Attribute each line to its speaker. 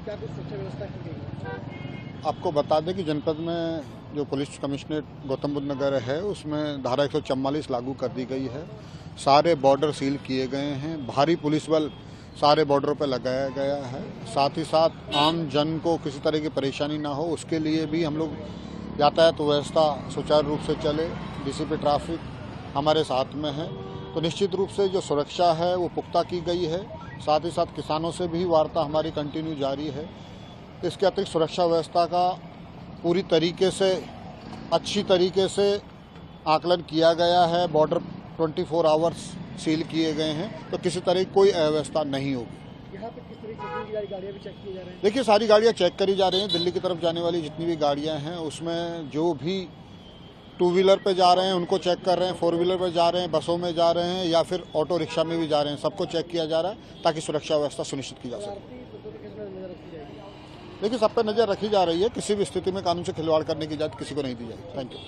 Speaker 1: क्या कुछ सुरक्षा व्यवस्था की गई है?
Speaker 2: आपको बता दें कि जनपद में जो पुलिस कमिश्नरेट गौतम बुद्ध नगर है उसमें धारा 144 लागू कर दी गई है। सारे बॉर्डर सील किए गए हैं। भारी पुलिस बल सारे बॉर्डरों पर लगाया गया है। साथ ही साथ आम जन को किसी तरह की परेशानी ना हो उसके लिए भी हम लोग यातायात व्यवस्था सुचारू रूप से चले। डीसीपी ट्रैफिक हमारे साथ में है, तो निश्चित रूप से जो सुरक्षा है वो पुख्ता की गई है। साथ ही साथ किसानों से भी वार्ता हमारी कंटिन्यू जारी है। इसके अतिरिक्त सुरक्षा व्यवस्था का पूरी तरीके से अच्छी तरीके से आकलन किया गया है। बॉर्डर 24 आवर्स सील किए गए हैं, तो किसी तरह की कोई अव्यवस्था नहीं होगी।
Speaker 1: यहाँ पे किस तरह की गाड़ियाँ भी चेक की जा रही हैं?
Speaker 2: देखिए, सारी गाड़ियाँ चेक करी जा रही हैं। दिल्ली की तरफ जाने वाली जितनी भी गाड़ियाँ हैं उसमें जो भी 2 व्हीलर पे जा रहे हैं उनको चेक कर रहे हैं, 4 व्हीलर पे जा रहे हैं, बसों में जा रहे हैं या फिर ऑटो रिक्शा में भी जा रहे हैं, सबको चेक किया जा रहा है ताकि सुरक्षा व्यवस्था सुनिश्चित की जा सके। देखिए, सब पे नज़र रखी जा रही है। किसी भी स्थिति में कानून से खिलवाड़ करने की इजाज़त किसी को नहीं दी जाएगी। Thank you.